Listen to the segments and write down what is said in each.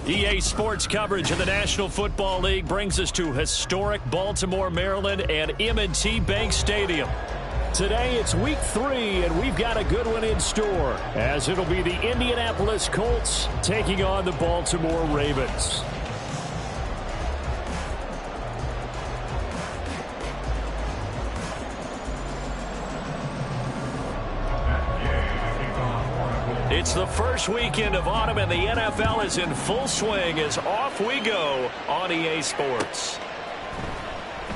EA Sports coverage of the National Football League brings us to historic Baltimore, Maryland and M&T Bank Stadium. Today it's week 3, and we've got a good one in store, as it'll be the Indianapolis Colts taking on the Baltimore Ravens. It's the first weekend of autumn, and the NFL is in full swing as off we go on EA Sports.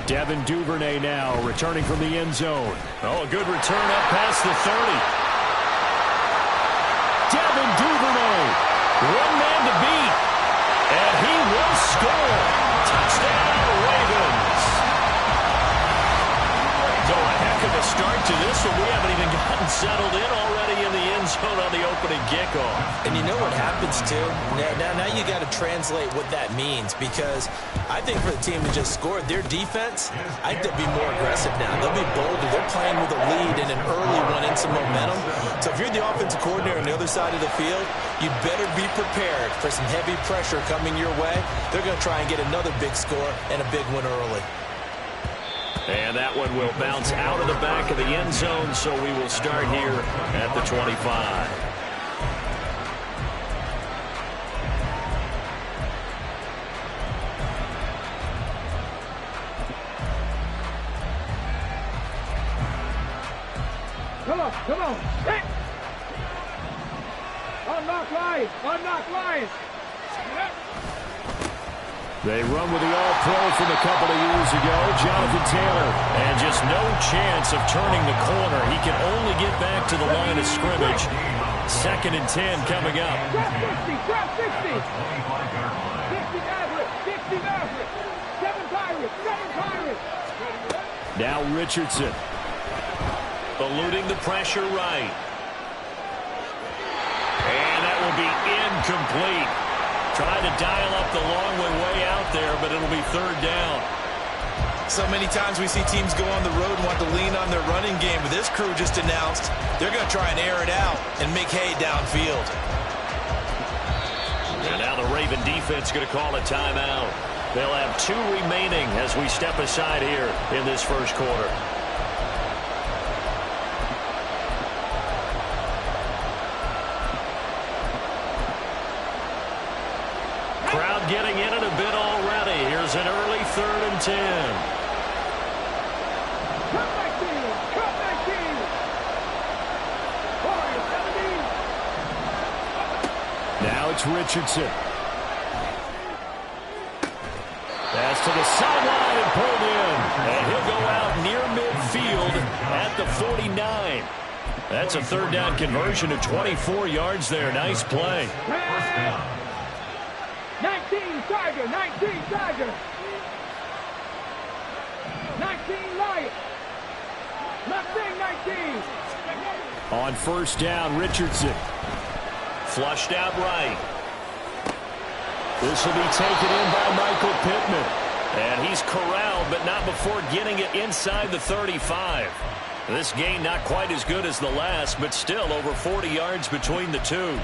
Devin Duvernay now returning from the end zone. Oh, a good return up past the 30. Devin Duvernay, one man to beat, and he will score. Touchdown, Ravens. So a heck of a start to this one. We haven't even gotten settled in already in the end zone on the opening kickoff. And you know what happens, too? Now you got to translate what that means, because I think for the team to just score, their defense, I think they'll be more aggressive now. They'll be bolder. They're playing with a lead and an early one and some momentum. So if you're the offensive coordinator on the other side of the field, you better be prepared for some heavy pressure coming your way. They're going to try and get another big score and a big one early. And that one will bounce out of the back of the end zone, so we will start here at the 25. Come on. Hey. Unlock Lions. They run with the All-Pro from a couple of years ago, Jonathan Taylor. And just no chance of turning the corner. He can only get back to the line of scrimmage. 2nd and 10 coming up. Drop 60. 60 Maverick. 7 Pirates. Now Richardson. Eluding the pressure right. And that will be incomplete. Trying to dial up the long way out there, but it'll be 3rd down. So many times we see teams go on the road and want to lean on their running game, but this crew just announced they're going to try and air it out and make hay downfield. And now the Raven defense going to call a timeout. They'll have 2 remaining as we step aside here in this first quarter. Crowd getting in it a bit already. Here's an early 3rd and 10. Come back team. Now it's Richardson. Pass to the sideline and pulled in. And he'll go out near midfield at the 49. That's a 3rd down conversion of 24 yards there. Nice play. 19 Tiger. 19 Lion. Mustang 19. On 1st down, Richardson. Flushed out right. This will be taken in by Michael Pittman. And he's corralled, but not before getting it inside the 35. This gain not quite as good as the last, but still over 40 yards between the two.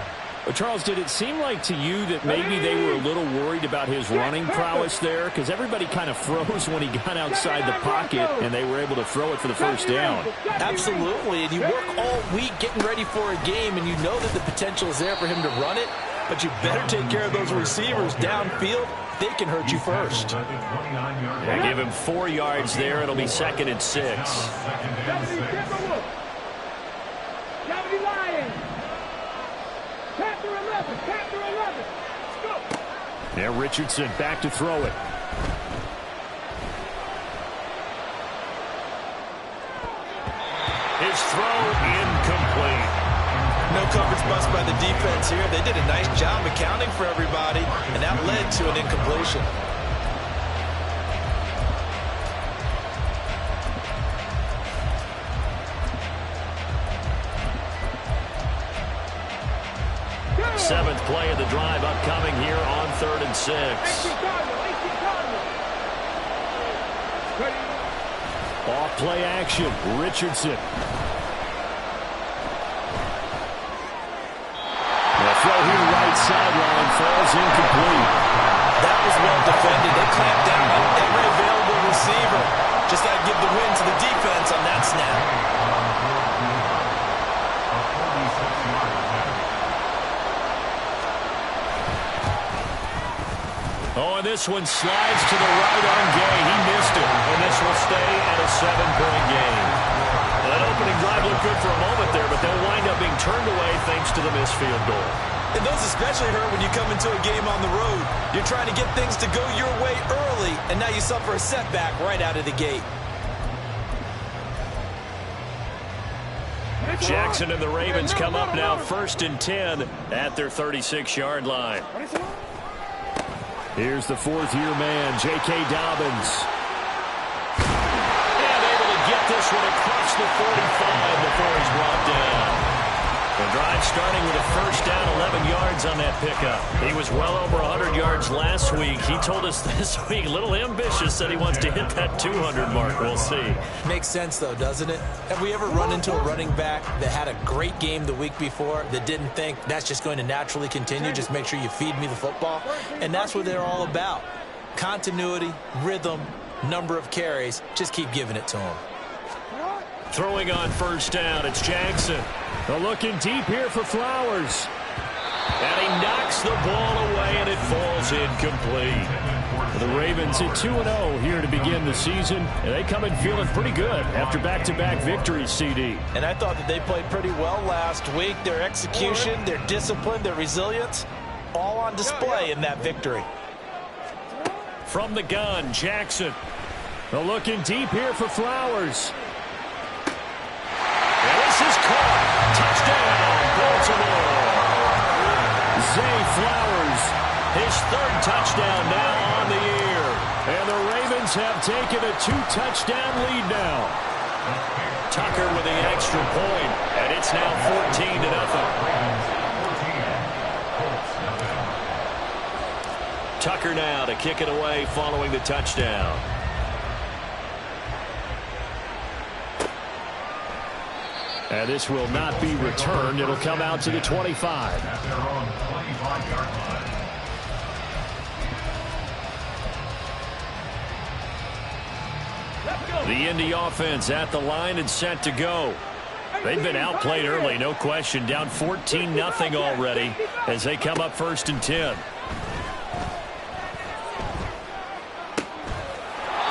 Well, Charles, did it seem like to you that maybe they were a little worried about his running prowess there? Because everybody kind of froze when he got outside the pocket, and they were able to throw it for the 1st down. Absolutely, and you work all week getting ready for a game, and you know that the potential is there for him to run it, but you better take care of those receivers downfield. They can hurt you first. Yeah, give him 4 yards there. It'll be 2nd and 6. Chapter 11. Let's go. There, Richardson back to throw it. His throw incomplete. No coverage bust by the defense here. They did a nice job accounting for everybody, and that led to an incompletion. Seventh play of the drive upcoming here on 3rd and 6. Off play action, Richardson. The throw here near right sideline falls incomplete. That was well defended. They clamped down on every available receiver. Just got to give the win to the defense on that snap. Oh, and this one slides to the right on Gay. He missed it, and this will stay at a 7-point game. That opening drive looked good for a moment there, but they'll wind up being turned away thanks to the missed field goal. And those especially hurt when you come into a game on the road. You're trying to get things to go your way early, and now you suffer a setback right out of the gate. Jackson and the Ravens come up now 1st and 10 at their 36-yard line. Here's the fourth-year man, J.K. Dobbins. And able to get this one across the 45 before he's brought down. The drive starting with a first down, 11 yards on that pickup. He was well over 100 yards last week. He told us this week, a little ambitious, that he wants to hit that 200 mark. We'll see. Makes sense, though, doesn't it? Have we ever run into a running back that had a great game the week before that didn't think that's just going to naturally continue? Just make sure you feed me the football. And that's what they're all about. Continuity, rhythm, number of carries. Just keep giving it to him. Throwing on first down, it's Jackson. They're looking deep here for Flowers. And he knocks the ball away, and it falls incomplete. The Ravens at 2-0 here to begin the season. And they come in feeling pretty good after back-to-back victories, CD. And I thought that they played pretty well last week. Their execution, their discipline, their resilience, all on display in that victory. From the gun, Jackson. They're looking deep here for Flowers. And this is caught. Touchdown, Baltimore. Zay Flowers. His 3rd touchdown now on the year. And the Ravens have taken a 2-touchdown lead now. Tucker with the extra point, and it's now 14-0. Tucker now to kick it away following the touchdown. And this will not be returned. It'll come out to the 25. The Indy offense at the line and set to go. They've been outplayed early, no question. Down 14-0 already as they come up 1st and 10.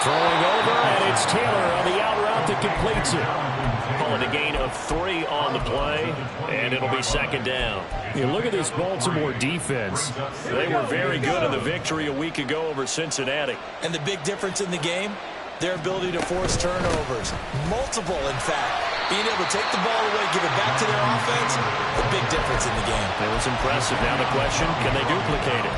Throwing over, and it's Taylor on the out route that completes it. Call it a gain of 3 on the play, and it'll be 2nd down. You look at this Baltimore defense. They were very good in the victory a week ago over Cincinnati. And the big difference in the game, their ability to force turnovers. Multiple, in fact. Being able to take the ball away, give it back to their offense, the big difference in the game. It was impressive. Now the question, can they duplicate it?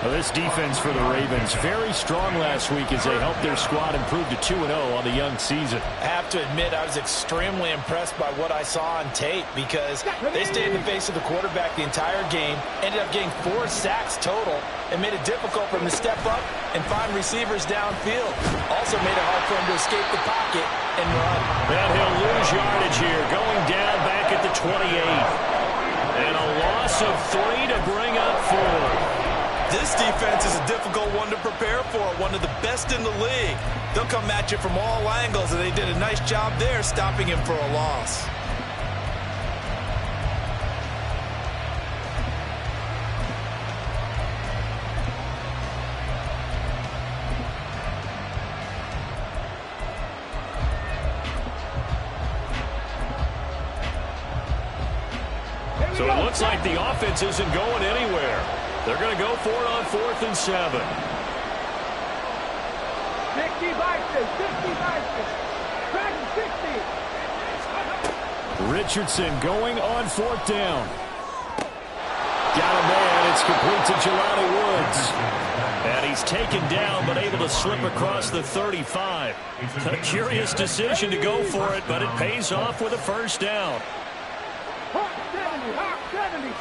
Well, this defense for the Ravens, very strong last week as they helped their squad improve to 2-0 on the young season. I have to admit, I was extremely impressed by what I saw on tape because they stayed in the face of the quarterback the entire game, ended up getting 4 sacks total, and made it difficult for him to step up and find receivers downfield. Also made it hard for him to escape the pocket and run. And he'll lose yardage here, going down back at the 28. And a loss of 3 to bring up 4. This defense is a difficult one to prepare for, one of the best in the league. They'll come at you from all angles, and they did a nice job there stopping him for a loss. So it looks like the offense isn't going anywhere. They're going to go for it on 4th and 7. 60 Vikings, 60 Vikings. Back 60. Richardson going on 4th down. Got a man. It's complete to Jelani Woods. And he's taken down, but able to slip across the 35. A curious decision to go for it, but it pays off with a first down. Hawk 70, Hawk 70.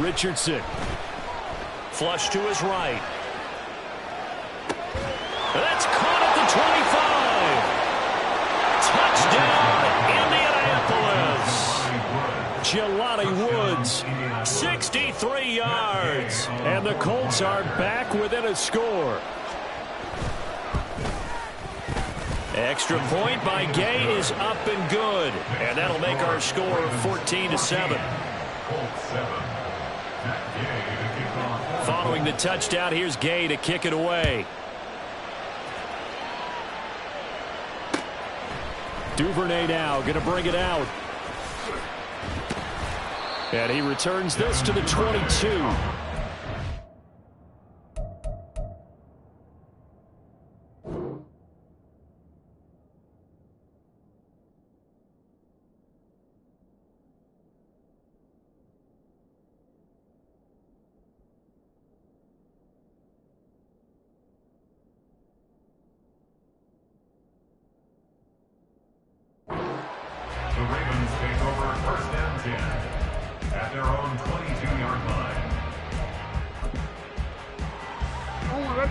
Richardson. Flush to his right. That's caught at the 25. Touchdown, Jelani Woods, 63 yards. And the Colts are back within a score. Extra point by Gay is up and good. And that'll make our score 14-7. Following the touchdown, here's Gay to kick it away. Duvernay now going to bring it out. And he returns this to the 22.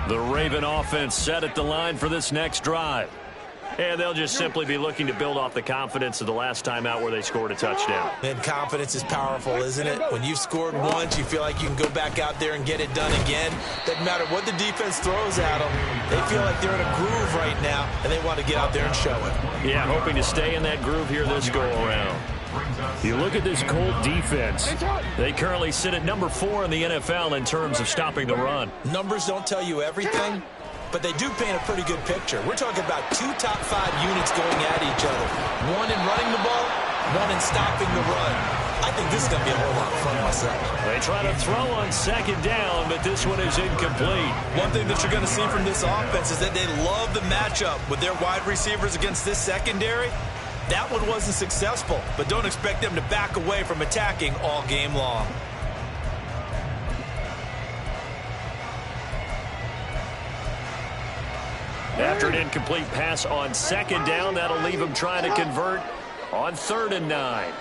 The Raven offense set at the line for this next drive. And they'll just simply be looking to build off the confidence of the last time out where they scored a touchdown. And confidence is powerful, isn't it? When you've scored once, you feel like you can go back out there and get it done again. Doesn't matter what the defense throws at them. They feel like they're in a groove right now, and they want to get out there and show it. Yeah, hoping to stay in that groove here this go-around. You look at this Colt defense. They currently sit at number 4 in the NFL in terms of stopping the run. Numbers don't tell you everything, but they do paint a pretty good picture. We're talking about 2 top 5 units going at each other. One in running the ball, one in stopping the run. I think this is going to be a whole lot of fun myself. They try to throw on second down, but this one is incomplete. One thing that you're going to see from this offense is that they love the matchup with their wide receivers against this secondary. That one wasn't successful, but don't expect them to back away from attacking all game long. After an incomplete pass on second down, that'll leave him trying to convert on 3rd and 9.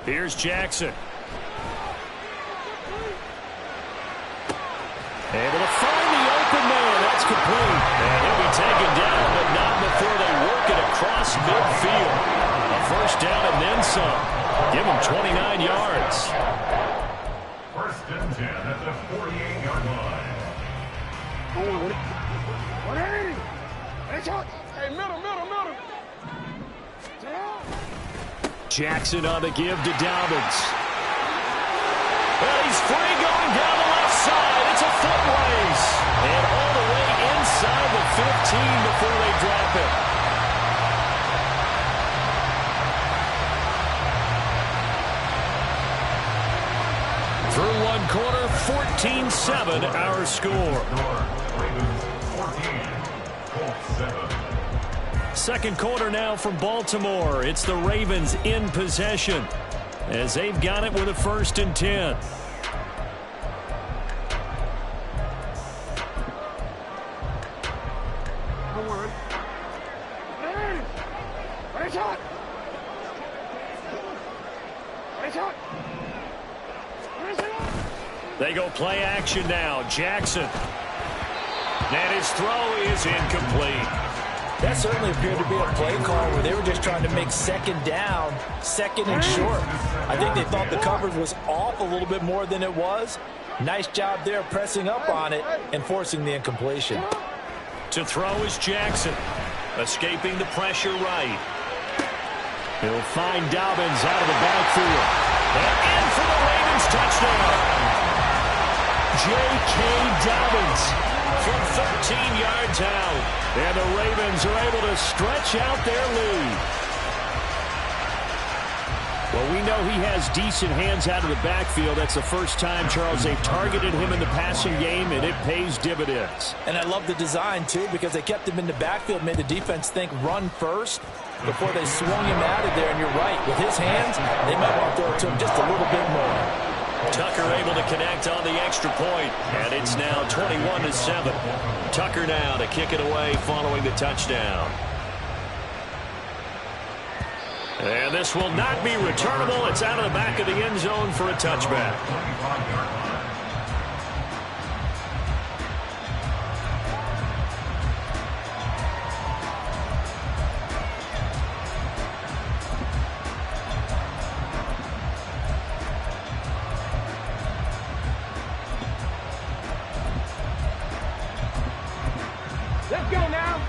Here's Jackson. Able to find the open man. That's complete. And he'll be taken down, but not before they work it across midfield. A first down and then some. Give him 29 yards. 1st and 10 at the 48-yard line. Hey, middle. Jackson on the give to Dobbins. Well, he's free going down the left side. It's a foot race. And all the way inside the 15 before they drop it. Through one quarter, 14-7 our score. Second quarter now from Baltimore. It's the Ravens in possession as they've got it with a 1st and 10. They go play action now. Jackson. And his throw is incomplete. That certainly appeared to be a play call where they were just trying to make second down, 2nd and short. I think they thought the coverage was off a little bit more than it was. Nice job there pressing up on it and forcing the incompletion. To throw is Jackson. Escaping the pressure right. He'll find Dobbins out of the backfield. And in for the Ravens touchdown. J.K. Dobbins from 13 yards out. And the Ravens are able to stretch out their lead. Well, we know he has decent hands out of the backfield. That's the first time, Charles, they've targeted him in the passing game, and it pays dividends. And I love the design, too, because they kept him in the backfield, made the defense think run first before they swung him out of there. And you're right, with his hands, they might want to throw it to him just a little bit more. Tucker able to connect on the extra point, and it's now 21-7. Tucker now to kick it away following the touchdown. And this will not be returnable. It's out of the back of the end zone for a touchback.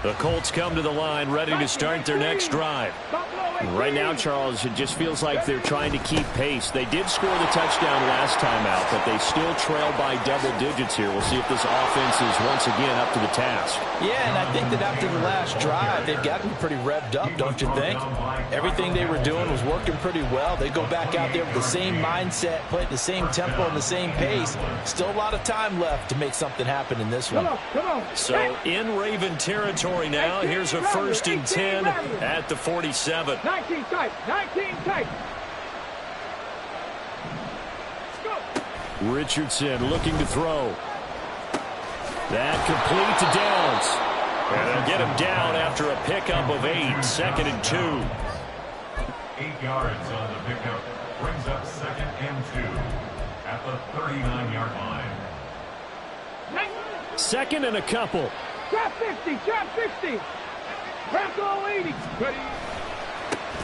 The Colts come to the line, ready to start their next drive. Right now, Charles, it just feels like they're trying to keep pace. They did score the touchdown last time out, but they still trail by double digits here. We'll see if this offense is once again up to the task. Yeah, and I think that after the last drive, they've got to be pretty revved up, don't you think? Everything they were doing was working pretty well. They go back out there with the same mindset, play at the same tempo and the same pace. Still a lot of time left to make something happen in this one. Come on. So in Raven territory now, here's a 1st and 10 at the 47. 19 tight. 19 tight. Go. Richardson looking to throw. That complete to Downs. And they'll get him down after a pickup of 8. 2nd and 2. 8 yards on the pickup. Brings up 2nd and 2 at the 39-yard line. 2nd and a couple. Drop 50. Drop 60. Drop all 80. Ready.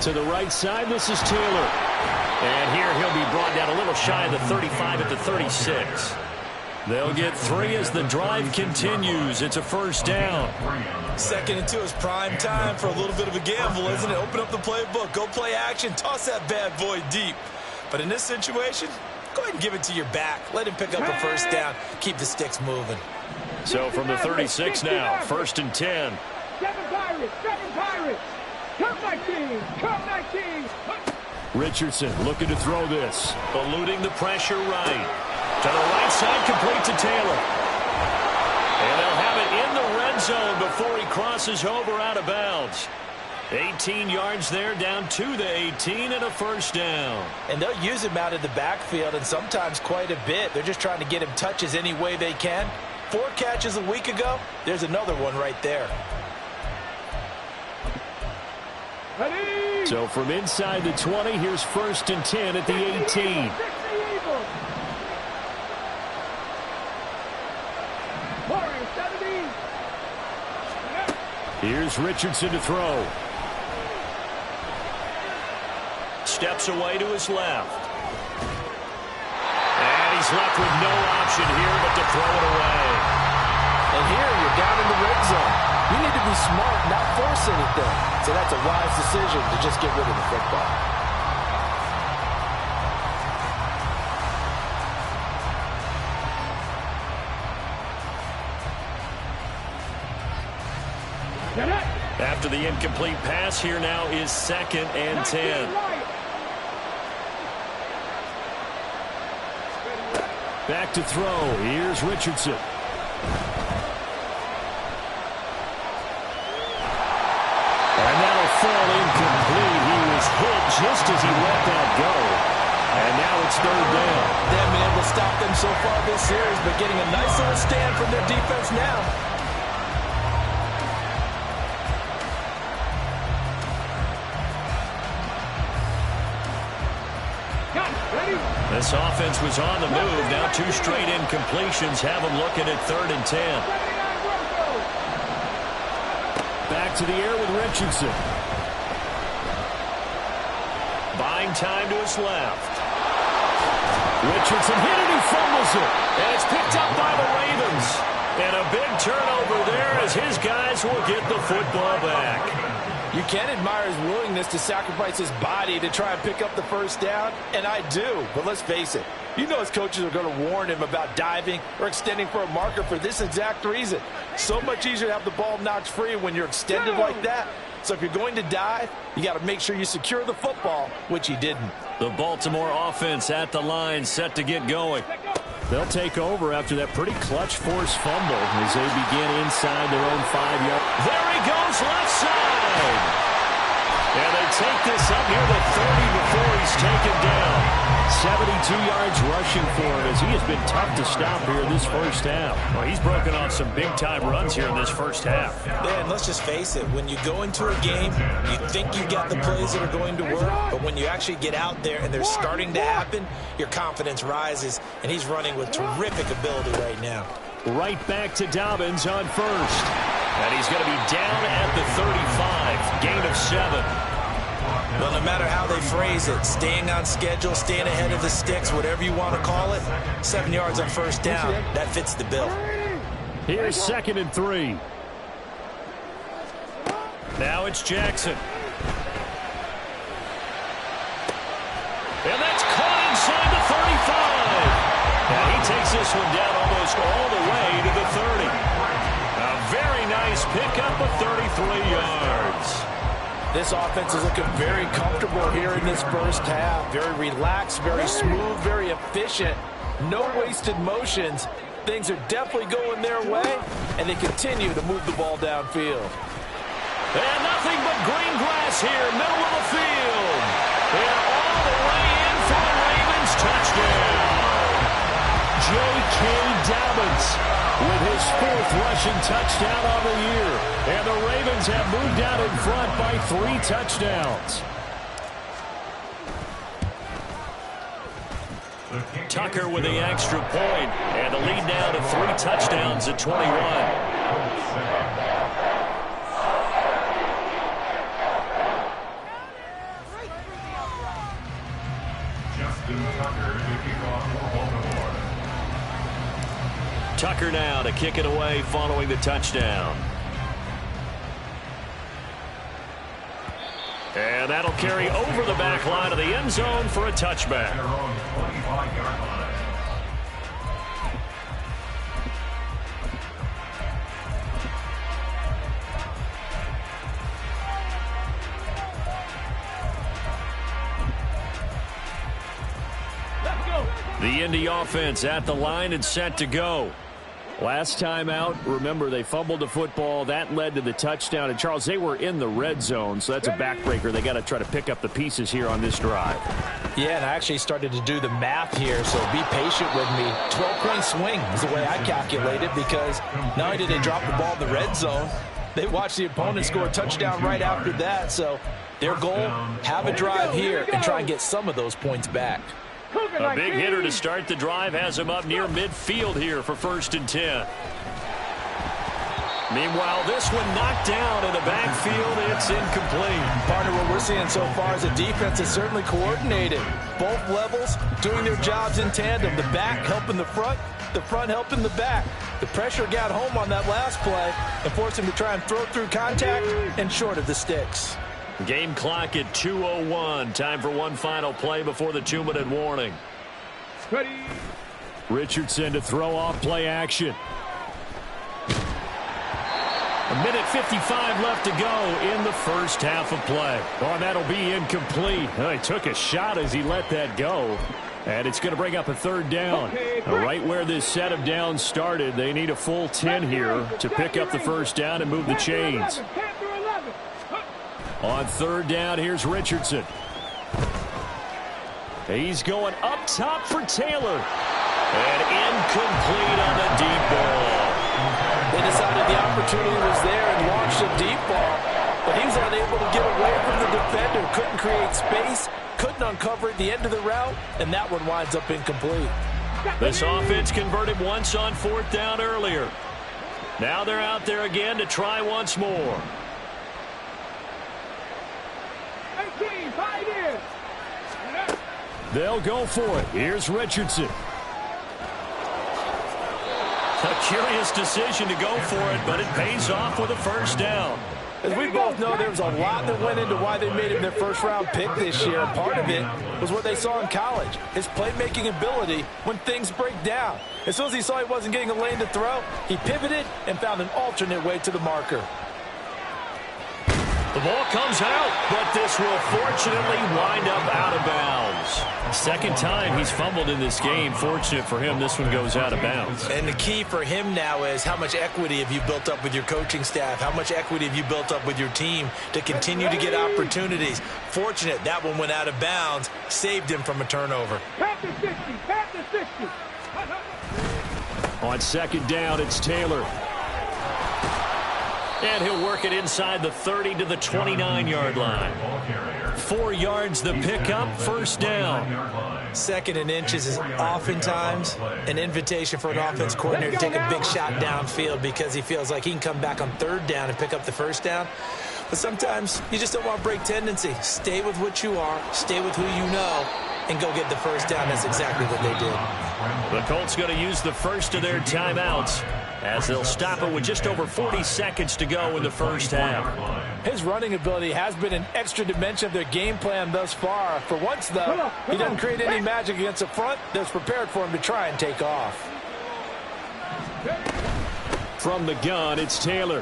To the right side, this is Taylor. And here he'll be brought down a little shy of the 35 at the 36. They'll get 3 as the drive continues. It's a 1st down. 2nd and 2 is prime time for a little bit of a gamble, isn't it? Open up the playbook, go play action, toss that bad boy deep. But in this situation, go ahead and give it to your back. Let him pick up a 1st down. Keep the sticks moving. So from the 36 now, 1st and 10. 7 Pirates. 7 Pirates. Come 19. Come 19. Richardson looking to throw this. Eluding the pressure right. To the right side, complete to Taylor. And they'll have it in the red zone before he crosses over out of bounds. 18 yards there, down to the 18, and a 1st down. And they'll use him out of the backfield, and sometimes quite a bit. They're just trying to get him touches any way they can. 4 catches a week ago. There's another one right there. Ready. So from inside the 20, here's 1st and 10 at the 18. Here's Richardson to throw. Steps away to his left. And he's left with no option here but to throw it away. And here you're down in the red zone. You need to be smart, not force anything. So that's a wise decision to just get rid of the football. After the incomplete pass, here now is 2nd and 10. Back to throw. Here's Richardson. And that'll fall incomplete. He was hit just as he let that go. And now it's 3rd down. They haven't been able to stop them so far this series, but getting a nice little stand from their defense now. This offense was on the move. Now 2 straight incompletions have them looking at 3rd and 10. Back to the air with Richardson. Buying time to his left. Richardson hit it, he fumbles it. And it's picked up by the Ravens. And a big turnover there as his guys will get the football back. You can admire his willingness to sacrifice his body to try and pick up the 1st down, and I do. But let's face it, you know his coaches are going to warn him about diving or extending for a marker for this exact reason. So much easier to have the ball knocked free when you're extended like that. So if you're going to dive, you got to make sure you secure the football, which he didn't. The Baltimore offense at the line, set to get going. They'll take over after that pretty clutch forced fumble as they begin inside their own 5-yard. There he goes, left side. And they take this up near the 30 before he's taken down. 72 yards rushing for him as he has been tough to stop here this 1st half. Well, he's broken off some big-time runs here in this 1st half. Man, let's just face it. When you go into a game, you think you got the plays that are going to work, but when you actually get out there and they're starting to happen, your confidence rises, and he's running with terrific ability right now. Right back to Dobbins on 1st. And he's going to be down at the 35. Gain of 7. Well, no matter how they phrase it, staying on schedule, staying ahead of the sticks, whatever you want to call it, 7 yards on 1st down, that fits the bill. Here's 2nd and 3. Now it's Jackson. And that's caught inside the 35. Now he takes this one down almost all the way to the 30. A very nice pickup of 33 yards. This offense is looking very comfortable here in this first half. Very relaxed, very smooth, very efficient. No wasted motions. Things are definitely going their way, and they continue to move the ball downfield. And nothing but green grass here, middle of the field. And all the way in for a Ravens touchdown. J.K. Dobbins with his 4th rushing touchdown on the year. And the Ravens have moved out in front by 3 touchdowns. Tucker with the extra point, and the lead now to 3 touchdowns at 21. Tucker now to kick it away following the touchdown. And that'll carry over the back line of the end zone for a touchback. The Indy offense at the line and set to go. Last time out, remember, they fumbled the football. That led to the touchdown. And, Charles, they were in the red zone, so that's a backbreaker. They got to try to pick up the pieces here on this drive. Yeah, and I actually started to do the math here, so be patient with me. 12-point swing is the way I calculate it, because not only did they drop the ball in the red zone, they watched the opponent score a touchdown right after that. So their goal, have a drive here and try and get some of those points back. A big hitter to start the drive has him up near midfield here for 1st and 10. Meanwhile, this one knocked down in the backfield. It's incomplete. Partner, what we're seeing so far is a defense that's certainly coordinated. Both levels doing their jobs in tandem. The back helping the front helping the back. The pressure got home on that last play and forced him to try and throw through contact and short of the sticks. Game clock at 2:01. Time for one final play before the 2-minute warning. Ready. Richardson to throw off play action. 1:55 left to go in the first half of play. Oh, and that'll be incomplete. Oh, he took a shot as he let that go. And it's going to bring up a 3rd down. Right where this set of downs started, they need a full 10 here to pick up the 1st down and move the chains. On 3rd down, here's Richardson. He's going up top for Taylor. And incomplete on the deep ball. They decided the opportunity was there and launched a deep ball, but he was unable to get away from the defender. Couldn't create space, couldn't uncover at the end of the route, and that one winds up incomplete. This offense converted once on 4th down earlier. Now they're out there again to try once more. 18, 5 years. They'll go for it. Here's Richardson. A curious decision to go for it, but it pays off with a 1st down. As we both know, there was a lot that went into why they made him their 1st-round pick this year. And part of it was what they saw in college, his playmaking ability when things break down. As soon as he saw he wasn't getting a lane to throw, he pivoted and found an alternate way to the marker. The ball comes out, but this will fortunately wind up out of bounds. 2nd time he's fumbled in this game. Fortunate for him, this one goes out of bounds. And the key for him now is how much equity have you built up with your coaching staff? How much equity have you built up with your team to continue to get opportunities? Fortunate that one went out of bounds, saved him from a turnover. Pat the 60, pat the 60. On 2nd down, it's Taylor. And he'll work it inside the 30 to the 29-yard line. 4 yards the pickup, 1st down. 2nd and inches is oftentimes an invitation for an offense coordinator to take a big shot downfield because he feels like he can come back on 3rd down and pick up the 1st down. But sometimes you just don't want to break tendency. Stay with what you are, stay with who you know, and go get the 1st down. That's exactly what they did. The Colts going to use the first of their timeouts as they'll stop it with just over 40 seconds to go in the first half. His running ability has been an extra dimension of their game plan thus far. For once, though, he doesn't create any magic against the front that's prepared for him to try and take off. From the gun, it's Taylor.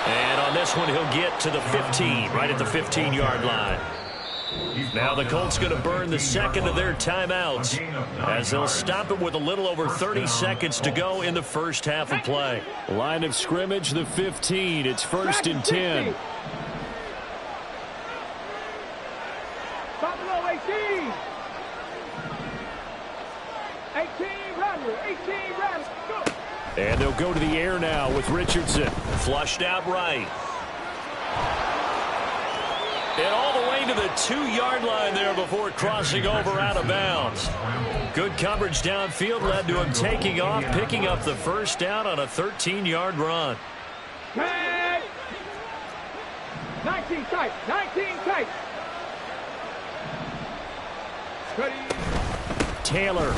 And on this one, he'll get to the 15, right at the 15-yard line. Now the Colts going to burn the second of their timeouts as they'll stop it with a little over 30 seconds to go in the first half of play. Line of scrimmage, the 15. It's 1st and 10. Buffalo 18. 18 Rattler. 18 Rattler. Go. And they'll go to the air now with Richardson. Flushed out right. And all the way to the 2-yard line there before crossing over out of bounds. Good coverage downfield led to him taking off, picking up the first down on a 13-yard run. 19 tight. 19 tight. Taylor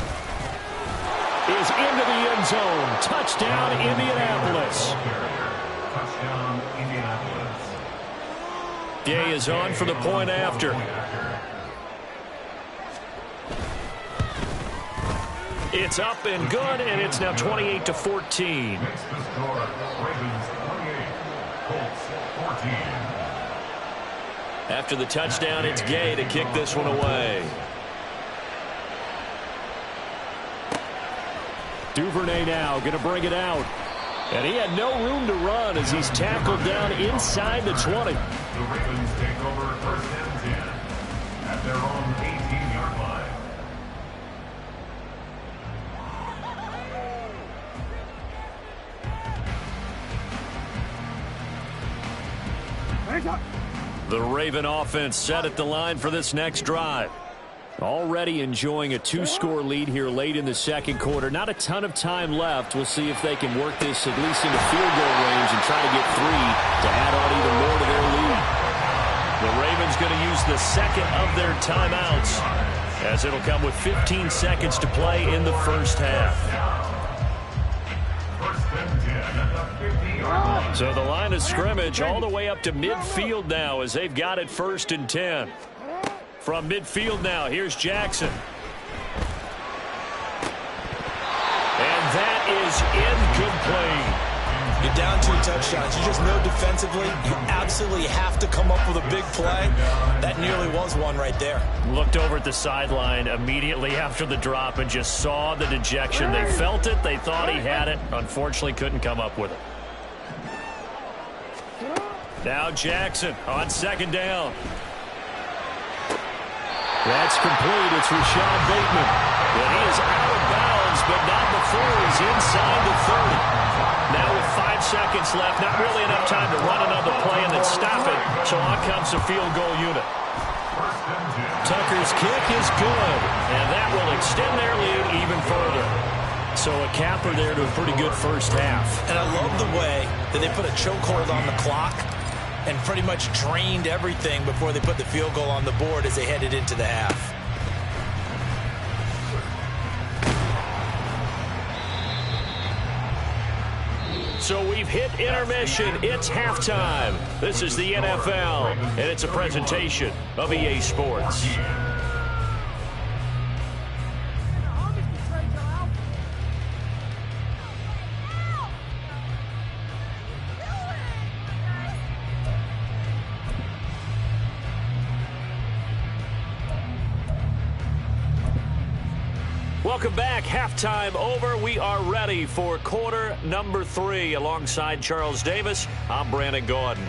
is into the end zone. Touchdown, Indianapolis. Touchdown, Indianapolis. Gay is on for the point after. It's up and good, and it's now 28-14. Makes the score, Ravens 28, Colts 14. After the touchdown, it's Gay to kick this one away. Duvernay now going to bring it out. And he had no room to run as he's tackled down inside the 20. The Ravens take over 1st and 10 at their own 18-yard line. The Raven offense set at the line for this next drive. Already enjoying a 2-score lead here late in the second quarter. Not a ton of time left. We'll see if they can work this at least into field goal range and try to get 3 to add on even more to their lead. The Ravens going to use the second of their timeouts as it'll come with 15 seconds to play in the first half. 1st and 10 at the 50-yard line. So the line of scrimmage all the way up to midfield now as they've got it 1st and 10. From midfield now, here's Jackson. And that is incomplete. You're down 2 touchdowns. You just know defensively you absolutely have to come up with a big play. That nearly was one right there. Looked over at the sideline immediately after the drop and just saw the dejection. They felt it. They thought he had it. Unfortunately, couldn't come up with it. Now Jackson on 2nd down. That's complete. It's Rashad Bateman. And he is out of bounds, but not before he's inside the 30. Now with 5 seconds left, not really enough time to run another play and then stop it. So on comes the field goal unit. Tucker's kick is good, and that will extend their lead even further. So a capper there to a pretty good first half. And I love the way that they put a chokehold on the clock and pretty much drained everything before they put the field goal on the board as they headed into the half. So we've hit intermission. It's halftime. This is the NFL, and it's a presentation of EA Sports. Welcome back. Halftime over. We are ready for quarter number 3. Alongside Charles Davis, I'm Brandon Gordon.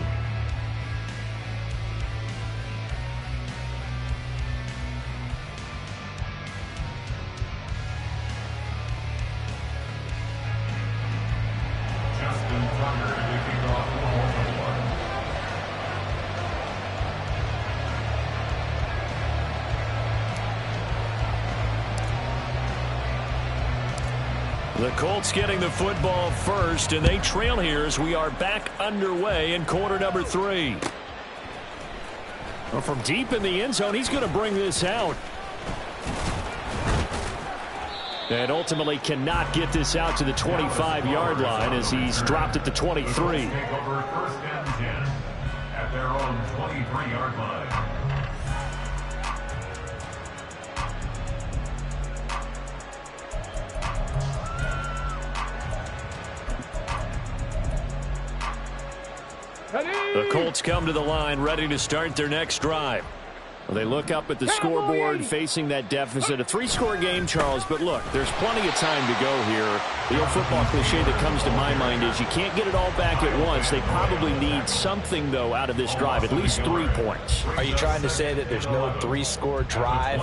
The Colts getting the football first, and they trail here as we are back underway in quarter number 3. Well, from deep in the end zone, he's going to bring this out. And ultimately cannot get this out to the 25-yard line as he's dropped at the 23. Take over first and 10 at their own 23-yard line. The Colts come to the line ready to start their next drive. Well, they look up at the scoreboard facing that deficit. A 3-score game, Charles, but look, there's plenty of time to go here. The old football cliche that comes to my mind is you can't get it all back at once. They probably need something, though, out of this drive, at least 3 points. Are you trying to say that there's no 3-score drive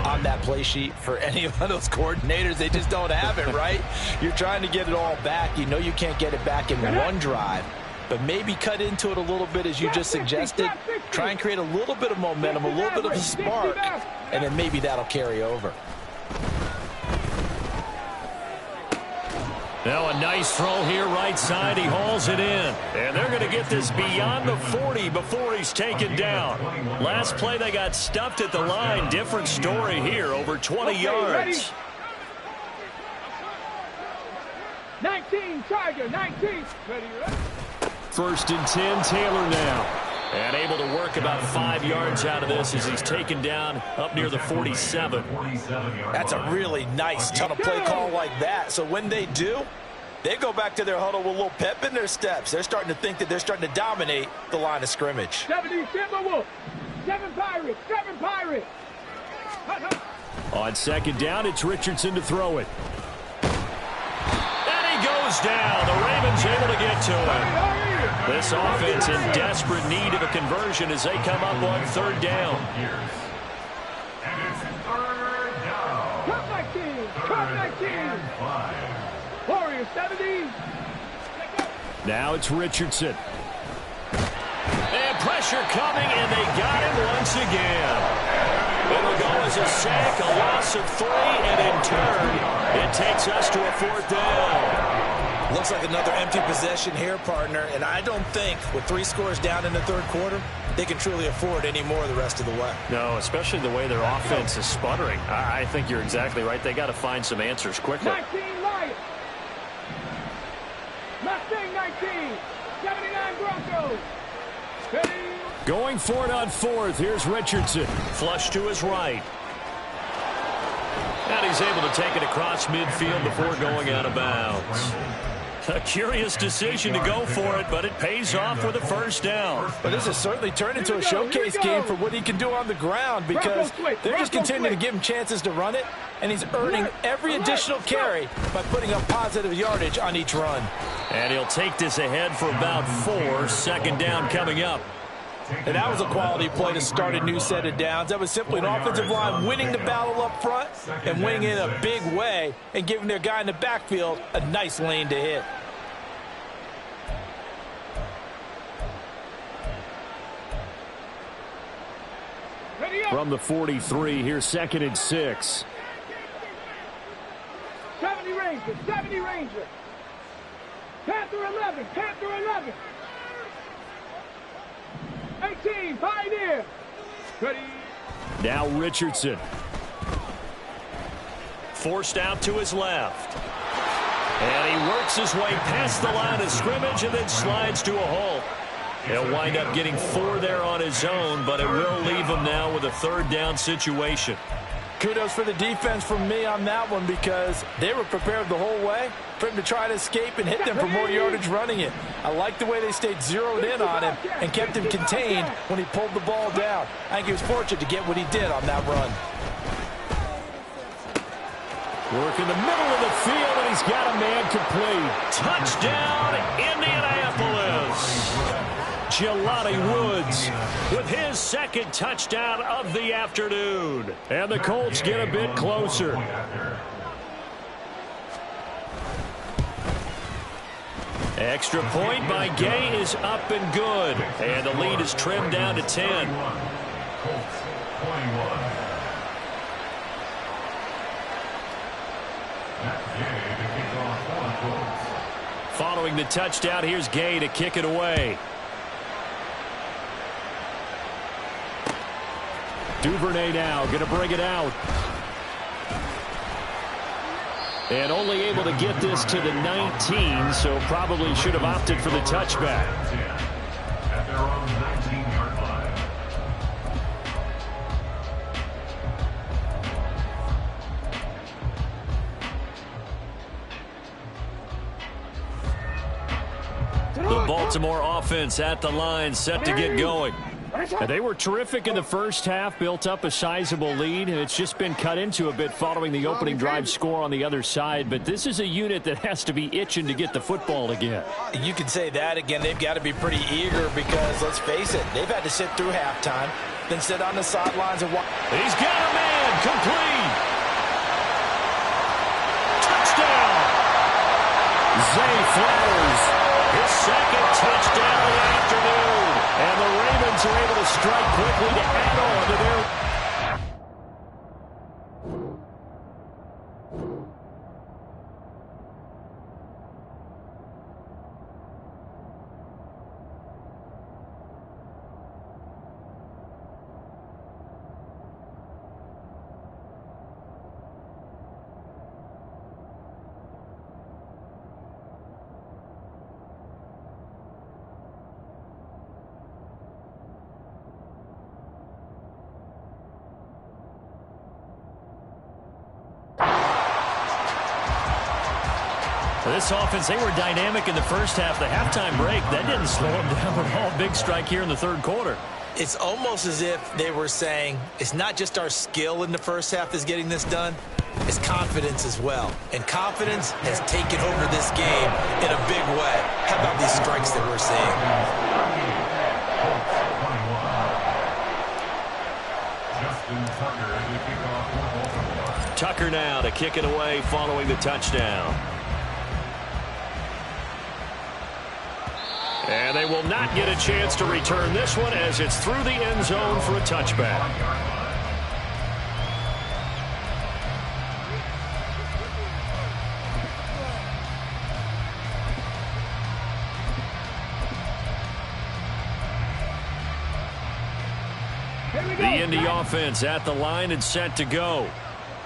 on that play sheet for any of those coordinators? They just don't have it, right? You're trying to get it all back. You know you can't get it back in one drive. But maybe cut into it a little bit as you just suggested. Try and create a little bit of momentum, a little bit of a spark, and then maybe that'll carry over. Now a nice throw here right side. He hauls it in. And they're going to get this beyond the 40 before he's taken down. Last play they got stuffed at the line. Different story here, over 20 yards. 19, Tiger, 19. Ready. First and 10, Taylor now. And able to work about 5 yards out of this as he's taken down up near the 47. That's a really nice ton of play call like that. So when they do, they go back to their huddle with a little pep in their steps. They're starting to think that they're starting to dominate the line of scrimmage. 70 Timberwolves, 7 Pirates, 7 Pirates. On second down, it's Richardson to throw it. And he goes down. The Ravens able to get to him. This offense in desperate need of a conversion as they come up on third down. And it's third down. Cut my team, cut my team. Warriors 70. Now it's Richardson. And pressure coming, and they got him once again. It'll go as a sack, a loss of 3, and in turn, it takes us to a 4th down. Looks like another empty possession here, partner, and I don't think with 3 scores down in the third quarter, they can truly afford any more the rest of the way. No, especially the way their offense is sputtering. I think you're exactly right. They got to find some answers quickly. 19 Lions. Mustang 19. 79 Broncos. Ready. Going for it on 4th. Here's Richardson. Flush to his right. And he's able to take it across midfield before going out of bounds. A curious decision to go for it, but it pays off with a first down. But this has certainly turned into a showcase game for what he can do on the ground because they're just continuing to give him chances to run it, and he's earning every additional carry by putting up positive yardage on each run. And he'll take this ahead for about 4. Second down coming up. And that was a quality play to start a new set of downs. That was simply an offensive line winning the battle up front and winning in a big way and giving their guy in the backfield a nice lane to hit. From the 43, here's 2nd and 6. 70 Rangers, 70 Rangers. Panther 11, Panther 11. 18, Pioneer. Ready. Now Richardson. Forced out to his left. And he works his way past the line of scrimmage and then slides to a halt. He'll wind up getting 4 there on his own, but it will leave him now with a 3rd down situation. Kudos for the defense from me on that one because they were prepared the whole way for him to try to escape and hit them for more yardage running it. I like the way they stayed zeroed in on him and kept him contained when he pulled the ball down. I think he was fortunate to get what he did on that run. Work in the middle of the field, and he's got a man complete. Touchdown, Indianapolis. Jelani Woods with his 2nd touchdown of the afternoon. And the Colts get a bit closer. Extra point by Gay is up and good. And the lead is trimmed down to 10. Following the touchdown, here's Gay to kick it away. Duvernay now going to bring it out. And only able to get this to the 19, so probably should have opted for the touchback. At their own 19-yard line. The Baltimore offense at the line, set to get going. And they were terrific in the first half, built up a sizable lead, and it's just been cut into a bit following the opening drive score on the other side. But this is a unit that has to be itching to get the football again. You can say that again. They've got to be pretty eager because, let's face it, they've had to sit through halftime, then sit on the sidelines and watch. He's got a man, complete. Touchdown. Zay Flowers, his second touchdown of the afternoon. And the Ravens are able to strike quickly to add on to their... This offense, they were dynamic in the first half. The halftime break, that didn't slow them down at all. Big strike here in the third quarter. It's almost as if they were saying, it's not just our skill in the first half that's getting this done, it's confidence as well. And confidence has taken over this game in a big way. How about these strikes that we're seeing? Tucker now to kick it away following the touchdown. And they will not get a chance to return this one as it's through the end zone for a touchback. The Indy offense at the line and set to go.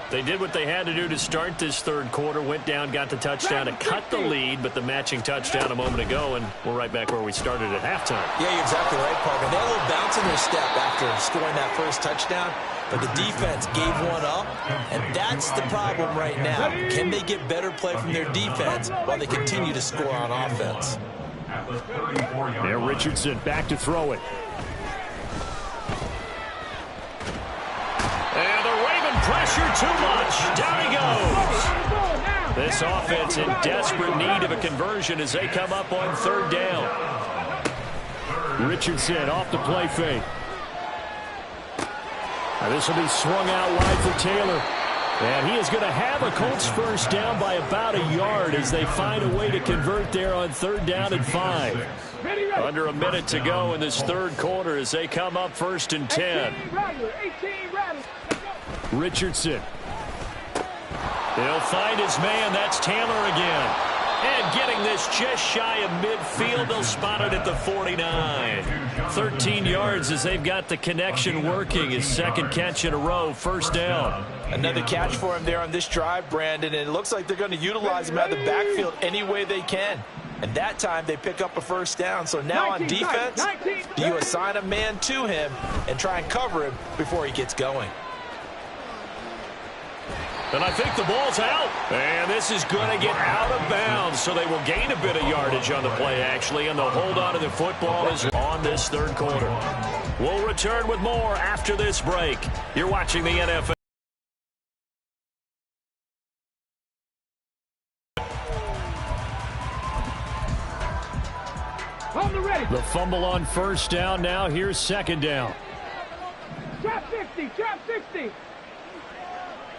They did what they had to do to start this third quarter, went down, got the touchdown to cut the lead, but the matching touchdown a moment ago, and we're right back where we started at halftime. Yeah, you're exactly right, Parker. They had a little bounce in their step after scoring that first touchdown, but the defense gave one up, and that's the problem right now. Can they get better play from their defense while they continue to score on offense? There, Richardson back to throw it. And the Raven pressure too much. Down he goes. This offense in desperate need of a conversion as they come up on third down. Richardson off the play fake. Now this will be swung out wide for Taylor. And he is going to have a Colts first down by about a yard as they find a way to convert there on third down and 5. Under a minute to go in this third quarter as they come up first and 10. Richardson. He'll find his man. That's Taylor again. And getting this just shy of midfield. They'll spot it at the 49. 13 yards as they've got the connection working. His second catch in a row. First down. Another catch for him there on this drive, Brandon, and it looks like they're going to utilize him out of the backfield any way they can. And that time they pick up a first down. So now on defense, do you assign a man to him and try and cover him before he gets going? And I think the ball's out. And this is going to get out of bounds, so they will gain a bit of yardage on the play, actually, and they'll hold on to the football is on this third quarter. We'll return with more after this break. You're watching the NFL. The fumble on first down. Now here's second down. Trap 60, trap 60.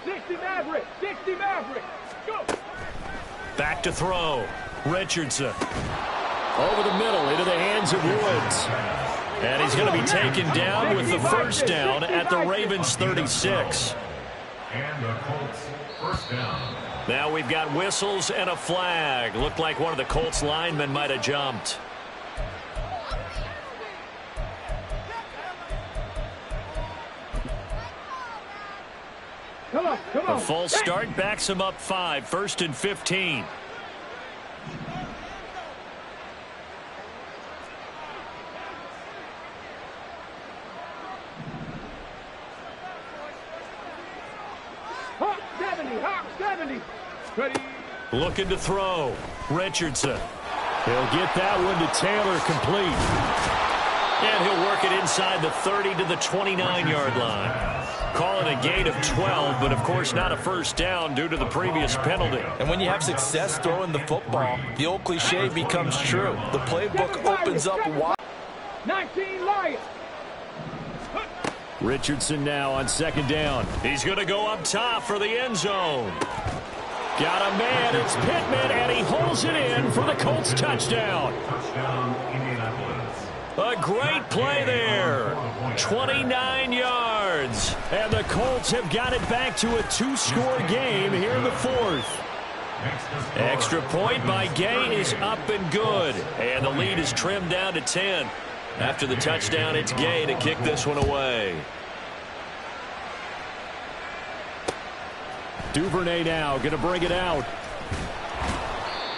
60 Maverick, 60 Maverick. Go. Back to throw. Richardson. Over the middle into the hands of Woods. And he's going to be taken down with the first down at the Ravens 36. And the Colts first down. Now we've got whistles and a flag. Looked like one of the Colts linemen might have jumped. Come on. A full start backs him up 5, 1st and 15. Hawk 70. Ready. Looking to throw. Richardson. He'll get that one to Taylor, complete. And he'll work it inside the 30 to the 29-yard line. Call it a gain of 12, but of course not a first down due to the previous penalty. And when you have success throwing the football, the old cliche becomes true. The playbook opens up wide. 19 Lions. Richardson now on 2nd down. He's going to go up top for the end zone. Got a man, it's Pittman, and he holds it in for the Colts touchdown. Touchdown, Indianapolis. A great play there. 29 yards. And the Colts have got it back to a 2-score game here in the 4th. Extra point by Gay is up and good. And the lead is trimmed down to 10. After the touchdown, it's Gay to kick this one away. Duvernay now going to bring it out.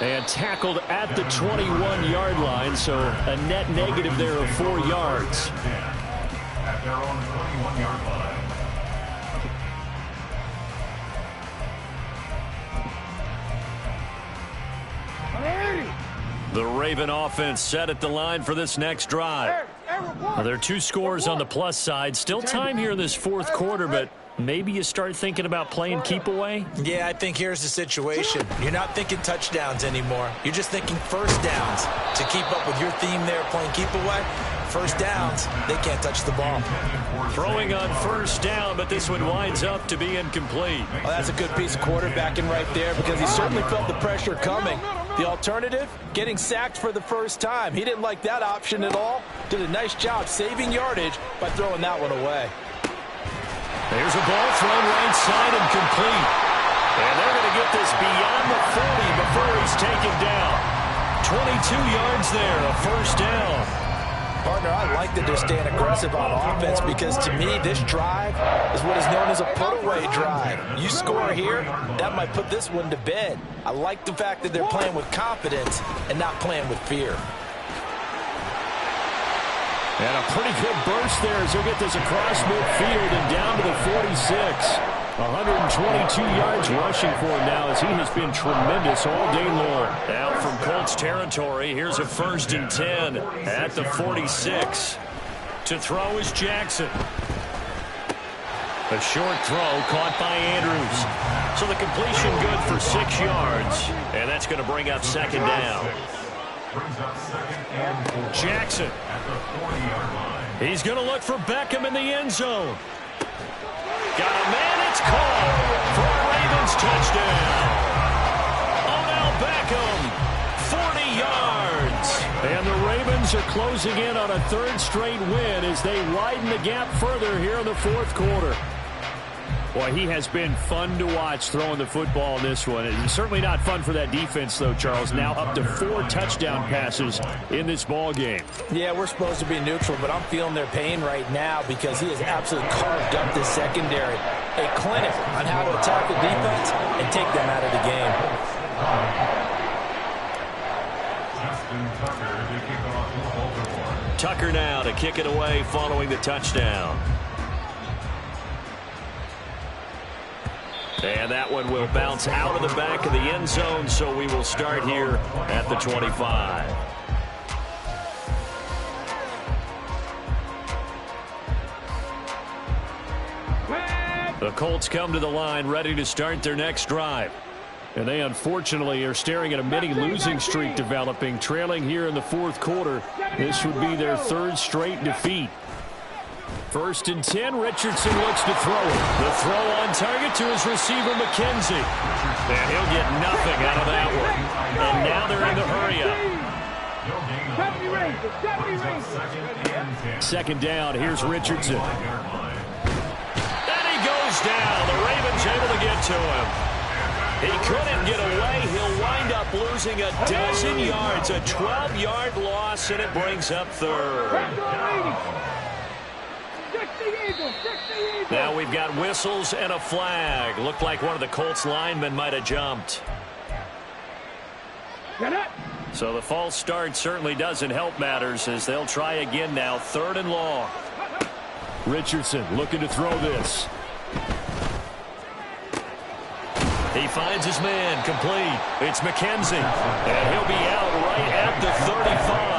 And tackled at the 21-yard line, so a net negative there of 4 yards. At their own 21-yard line. The Raven offense set at the line for this next drive. Now, there are 2 scores on the plus side. Still time here in this 4th quarter, but maybe you start thinking about playing keep away? Yeah, I think here's the situation. You're not thinking touchdowns anymore. You're just thinking first downs. To keep up with your theme there, playing keep away, first downs, they can't touch the ball. Throwing on first down, but this one winds up to be incomplete. Well, that's a good piece of quarterbacking right there because he certainly felt the pressure coming. The alternative, getting sacked for the first time. He didn't like that option at all. Did a nice job saving yardage by throwing that one away. There's a ball thrown right side and complete. And they're going to get this beyond the 40 before he's taken down. 22 yards there, a first down. Partner, I like that they're staying aggressive on offense because to me, this drive is what is known as a put-away drive. You score here, that might put this one to bed. I like the fact that they're playing with confidence and not playing with fear. And a pretty good burst there as he'll get this across midfield and down to the 46. 122 yards rushing for him now as he has been tremendous all day long. Now from Colts territory, here's a 1st and 10 at the 46. To throw is Jackson. A short throw caught by Andrews. So the completion good for 6 yards. And that's going to bring up 2nd down. Brings up 2nd and 4. Jackson. At the 40-yard line. He's going to look for Beckham in the end zone. Got a man, it's caught for a Ravens touchdown. Odell Beckham, 40 yards. And the Ravens are closing in on a 3rd straight win as they widen the gap further here in the 4th quarter. Boy, he has been fun to watch throwing the football in this one. It's certainly not fun for that defense, though, Charles. Now up to 4 touchdown passes in this ball game. Yeah, we're supposed to be neutral, but I'm feeling their pain right now because he has absolutely carved up this secondary. A clinic on how to attack the defense and take them out of the game. Justin Tucker to kick off for Baltimore. Tucker now to kick it away following the touchdown. And that one will bounce out of the back of the end zone, so we will start here at the 25. The Colts come to the line ready to start their next drive. And they unfortunately are staring at a mini losing streak developing, trailing here in the 4th quarter. This would be their 3rd straight defeat. 1st and 10, Richardson looks to throw it. The throw on target to his receiver, McKenzie. And he'll get nothing out of that one. And now they're in the hurry-up. 2nd down, here's Richardson. And he goes down. The Ravens able to get to him. He couldn't get away. He'll wind up losing a dozen yards, a 12-yard loss, and it brings up 3rd. Now we've got whistles and a flag. Looked like one of the Colts linemen might have jumped. So the false start certainly doesn't help matters as they'll try again now. 3rd and long. Richardson looking to throw this. He finds his man complete. It's McKenzie. And he'll be out right at the 35.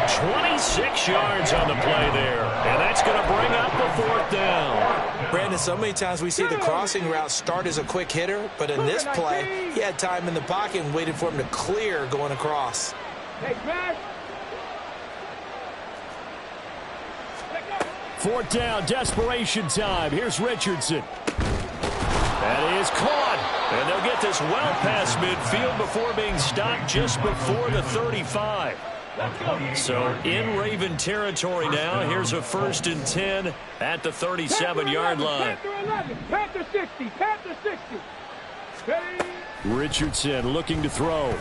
26 yards on the play there. And that's going to bring up a 4th down. Brandon, so many times we see the crossing route start as a quick hitter, but in this play, he had time in the pocket and waited for him to clear going across. Hey, smash. 4th down, desperation time. Here's Richardson. That is caught. And they'll get this well past midfield before being stopped just before the 35. So in Raven territory now. Here's a 1st and 10 at the 37-yard line. Panther 60. Panther 60. Richardson looking to throw.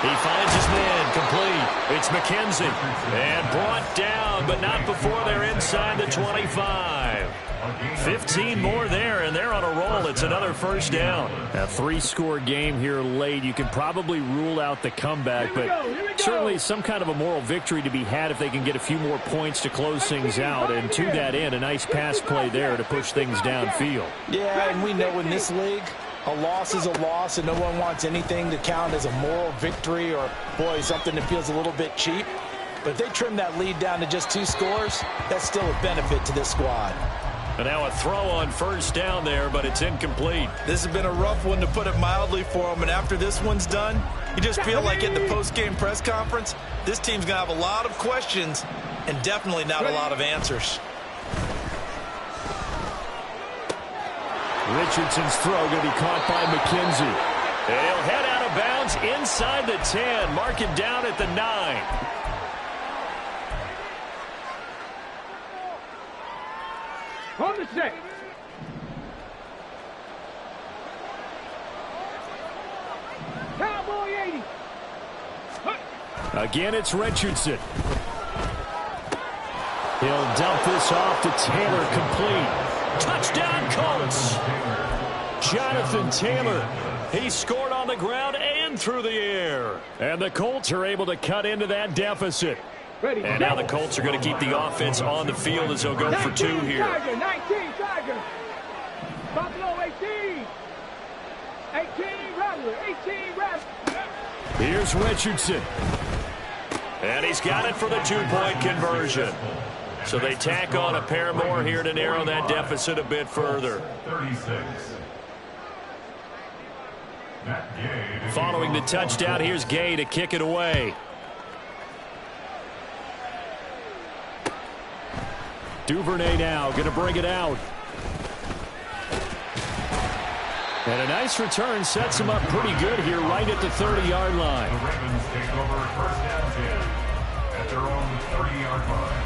He finds his man complete. It's McKenzie. And brought down, but not before they're inside the 25. 15 more there, and they're on a roll. It's another 1st down. A 3-score game here late. You can probably rule out the comeback, but certainly some kind of a moral victory to be had if they can get a few more points to close things out. And to that end, a nice pass play there to push things downfield. Yeah, and we know in this league, a loss is a loss, and no one wants anything to count as a moral victory or, boy, something that feels a little bit cheap. But if they trim that lead down to just 2 scores, that's still a benefit to this squad. And now a throw on 1st down there, but it's incomplete. This has been a rough one, to put it mildly, for him. And after this one's done, you just feel like at the post-game press conference, this team's going to have a lot of questions and definitely not a lot of answers. Richardson's throw going to be caught by McKenzie. And he'll head out of bounds inside the 10. Mark it down at the 9. On the set. Cowboy 80. Again, it's Richardson. He'll dump this off to Taylor, complete. Touchdown, Colts. Jonathan Taylor. He scored on the ground and through the air. And the Colts are able to cut into that deficit. Ready. And now the Colts are going to keep the offense on the field as they'll go for 2 here. Tiger, 19, Tiger. Buffalo 18. 18, Rattler. 18, Rattler. Here's Richardson. And he's got it for the 2-point conversion. So they tack on a pair more here to narrow that deficit a bit further. 36. Following the touchdown, here's Gay to kick it away. Duvernay now going to bring it out. And a nice return sets him up pretty good here right at the 30-yard line. The Ravens take over 1st down 10 at their own 30-yard line.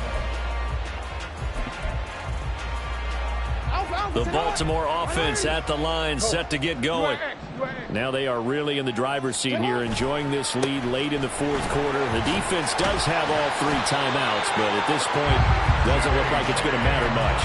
The Baltimore offense at the line, set to get going. Now they are really in the driver's seat here, enjoying this lead late in the 4th quarter. The defense does have all 3 timeouts, but at this point, doesn't look like it's going to matter much.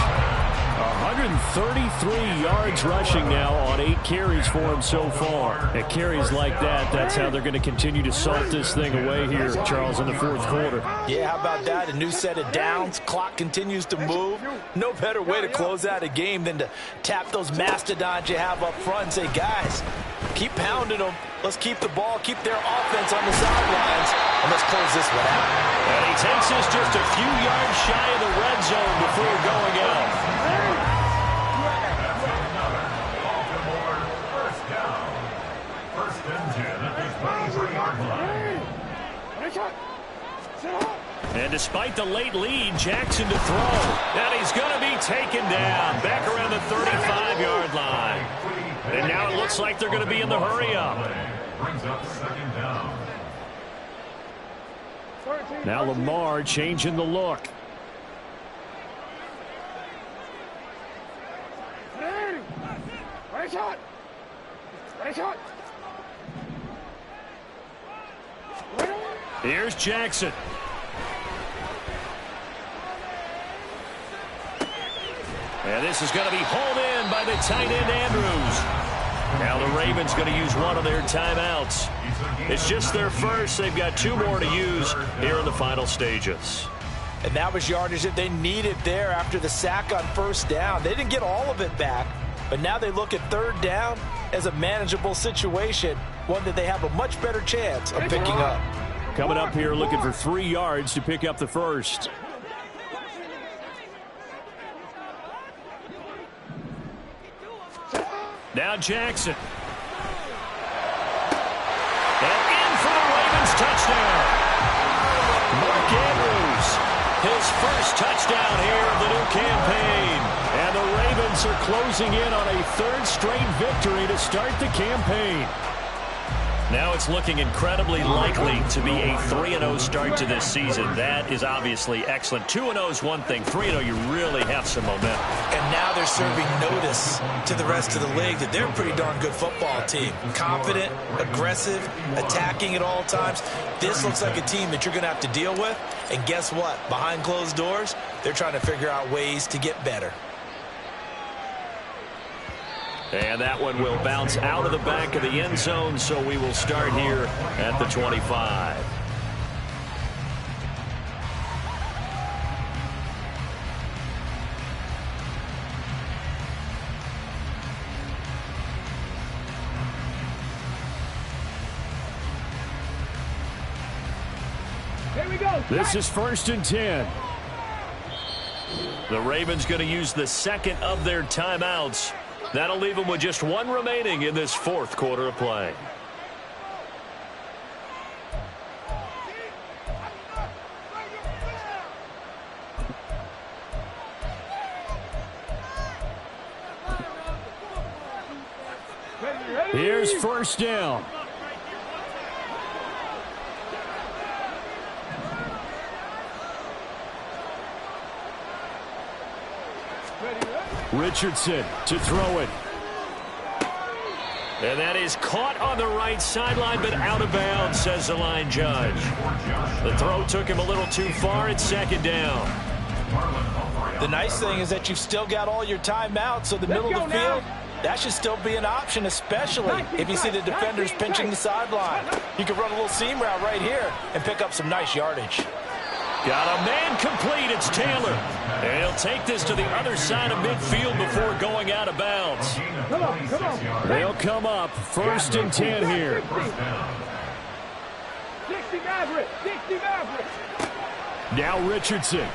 133 yards rushing now on 8 carries for him so far. At carries like that, that's how they're going to continue to salt this thing away here, Charles, in the 4th quarter. Yeah, how about that? A new set of downs. Clock continues to move. No better way to close out a game than to tap those mastodons you have up front and say, guys, keep pounding them. Let's keep the ball, keep their offense on the sidelines, and let's close this one out. And he takes us just a few yards shy of the red zone before going out. Baltimore 1st down. 1st and 10 at the 23-yard line. And despite the late lead, Jackson to throw. And he's going to be taken down back around the 35-yard line. And now it looks like they're going to be in the hurry-up. Brings up 2nd down. Now Lamar changing the look. Here's Jackson. And this is going to be hauled in by the tight end, Andrews. Now the Ravens going to use one of their timeouts. It's just their first. They've got 2 more to use here in the final stages. And that was yardage that they needed there after the sack on first down. They didn't get all of it back, but now they look at third down as a manageable situation, one that they have a much better chance of picking up. Coming up here looking for 3 yards to pick up the first. Now Jackson. And in for the Ravens touchdown. Mark Andrews, his first touchdown here of the new campaign. And the Ravens are closing in on a 3rd straight victory to start the campaign. Now it's looking incredibly likely to be a 3-0 start to this season. That is obviously excellent. 2-0 is one thing. 3-0, you really have some momentum. And now they're serving notice to the rest of the league that they're a pretty darn good football team. Confident, aggressive, attacking at all times. This looks like a team that you're going to have to deal with. And guess what? Behind closed doors, they're trying to figure out ways to get better. And that one will bounce out of the back of the end zone, so we will start here at the 25. Here we go. This is 1st and 10. The Ravens going to use the 2nd of their timeouts. That'll leave them with just 1 remaining in this 4th quarter of play. Here's 1st down. Richardson to throw it. And that is caught on the right sideline, but out of bounds, says the line judge. The throw took him a little too far. It's 2nd down. The nice thing is that you've still got all your timeouts, so the middle of the field, that should still be an option, especially if you see the defenders pinching the sideline. You can run a little seam route right here and pick up some nice yardage. Got a man complete. It's Taylor. And he'll take this to the other side of midfield before going out of bounds. Come on. They'll come up 1st and 10 here. 60 Maverick. 60 Maverick. Now Richardson.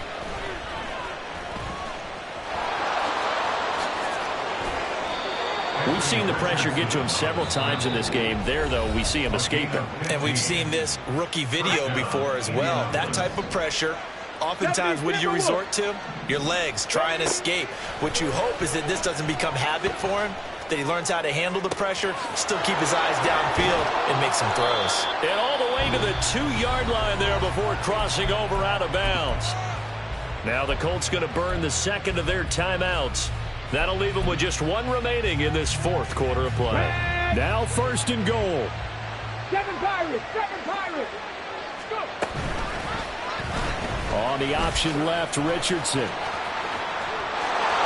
We've seen the pressure get to him several times in this game. There, though, we see him escaping. And we've seen this rookie video before as well. That type of pressure, oftentimes, what do you resort to? Your legs, try and escape. What you hope is that this doesn't become habit for him, that he learns how to handle the pressure, still keep his eyes downfield, and make some throws. And all the way to the 2-yard line there before crossing over out of bounds. Now the Colts going to burn the 2nd of their timeouts. That'll leave them with just 1 remaining in this 4th quarter of play. Now 1st and goal. 7 Pirates. 7 Pirates. Go. On the option left, Richardson.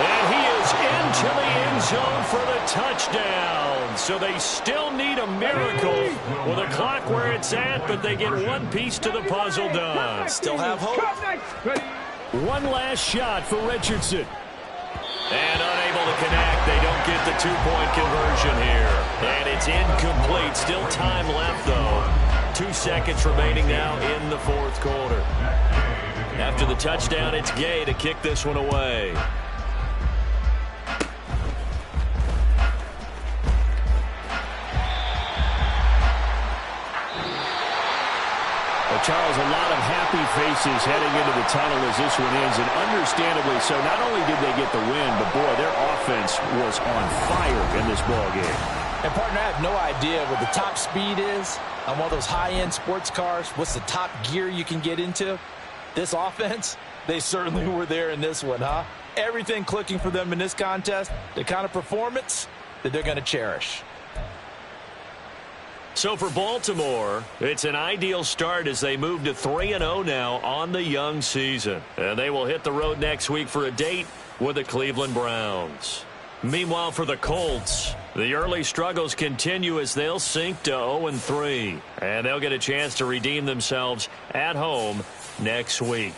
And he is into the end zone for the touchdown. So they still need a miracle with a clock where it's at, but they get one piece to the puzzle done. Still have hope. One last shot for Richardson. And unable to connect. They don't get the 2-point conversion here. And it's incomplete. Still time left, though. 2 seconds remaining now in the 4th quarter. After the touchdown, it's Gay to kick this one away. Charles, a lot of happy faces heading into the tunnel as this one ends, and understandably so. Not only did they get the win, but, boy, their offense was on fire in this ballgame. And, partner, I have no idea what the top speed is on one of those high-end sports cars. What's the top gear you can get into? This offense, they certainly were there in this one, huh? Everything clicking for them in this contest, the kind of performance that they're going to cherish. So for Baltimore, it's an ideal start as they move to 3-0 now on the young season. And they will hit the road next week for a date with the Cleveland Browns. Meanwhile, for the Colts, the early struggles continue as they'll sink to 0-3. And they'll get a chance to redeem themselves at home next week.